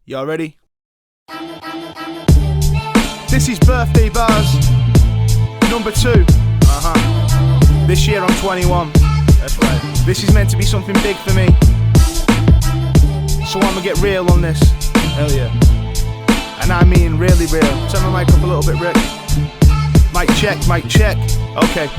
Y'all ready? This is Birthday BarZ, number 2. This year I'm 21. That's right. This is meant to be something big for me, so I'ma get real on this. Hell yeah. And I mean really real. Turn my mic up a little bit, Rick. Mic check, mic check. Okay.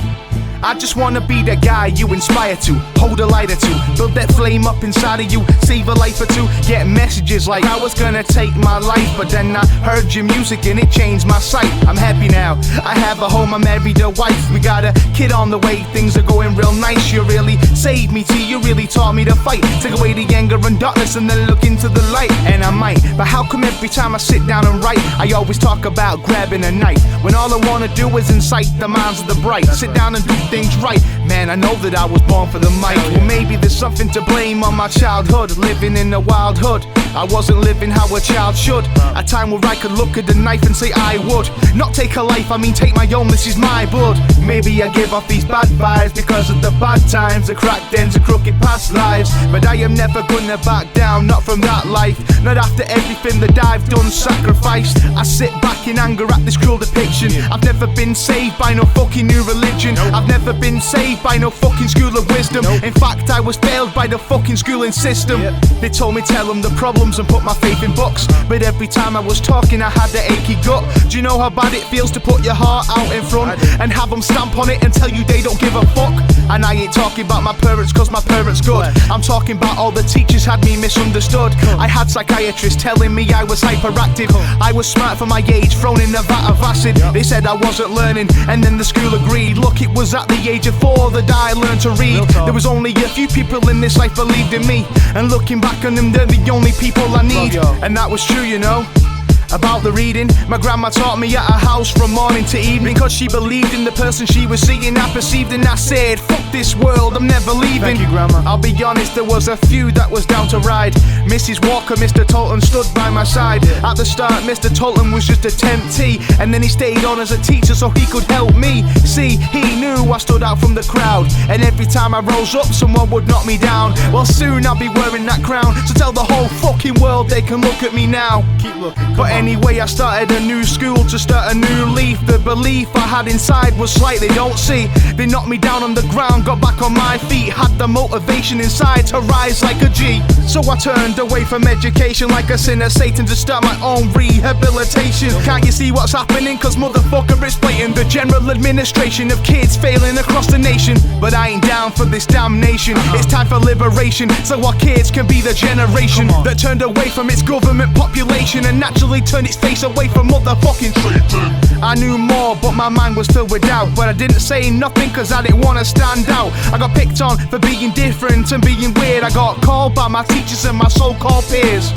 I just wanna be that guy you inspire to, hold a lighter to, build that flame up inside of you, save a life or two, get messages like I was gonna take my life, but then I heard your music and it changed my sight. I'm happy now, I have a home, I married a wife, we got a kid on the way, things are going real nice. You really saved me, T, you really taught me to fight, take away the anger and darkness and then look into the light. And I might, but how come every time I sit down and write, I always talk about grabbing a knife, when all I wanna do is incite the minds of the bright, sit down and do things right. Man, I know that I was born for the mic. Well, maybe there's something to blame on my childhood, living in a wild hood. I wasn't living how a child should. A time where I could look at the knife and say I would not take a life, I mean take my own, this is my blood. Maybe I give off these bad vibes because of the bad times, the cracked ends, the crooked past lives. But I am never gonna back down, not from that life, not after everything that I've done, sacrificed. I sit back in anger at this cruel depiction. I've never been saved by no fucking new religion. I've never been saved by no fucking school of wisdom. In fact, I was failed by the fucking schooling system. They told me tell them the problems and put my faith in books, but every time I was talking I had the achy gut. Do you know how bad it feels to put your heart out in front and have them stamp on it and tell you they don't give a fuck? And I ain't talking about my parents cause my parents good, I'm talking about all the teachers had me misunderstood. I had psychiatrists telling me I was hyperactive, I was smart for my age, thrown in a vat of acid. They said I wasn't learning and then the school agreed. Look, it was at the age of 4 that I learned to read. There was only a few people in this life believed in me, and looking back on them, they're the only people I need. And that was true, you know. About the reading, my grandma taught me at her house from morning to evening, cause she believed in the person she was seeing. I perceived and I said, fuck this world, I'm never leaving. Thank you, Grandma. I'll be honest, there was a few that was down to ride. Mrs. Walker, Mr. Tolton stood by my side. At the start, Mr. Tolton was just a temptee, and then he stayed on as a teacher so he could help me. See, he knew I stood out from the crowd, and every time I rose up, someone would knock me down. Well, soon I'll be wearing that crown, so tell the whole fucking world they can look at me now. Keep looking. But anyway, I started a new school to start a new leaf. The belief I had inside was slight, they don't see. They knocked me down on the ground, got back on my feet, had the motivation inside to rise like a G. So I turned away from education like a sinner Satan to start my own rehabilitation. Can't you see what's happening? Cause motherfucker, it's blatant. The general administration of kids failing across the nation. But I ain't down for this damnation. It's time for liberation, so our kids can be the generation that turned away from its government population and naturally turned its face away from motherfucking Satan. I knew more, but my mind was filled with doubt. But I didn't say nothing cause I didn't wanna stand out. I got picked on for being different and being weird. I got called by my teachers and my so-called peers.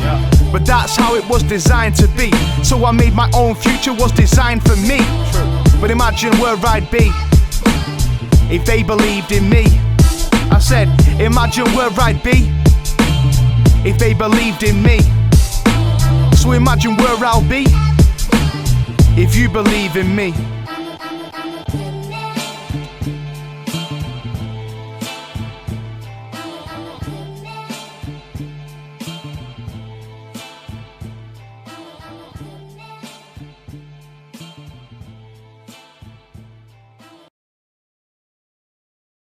But that's how it was designed to be, so I made my own future was designed for me. But imagine where I'd be if they believed in me. I said, imagine where I'd be if they believed in me. So imagine where I'll be if you believe in me.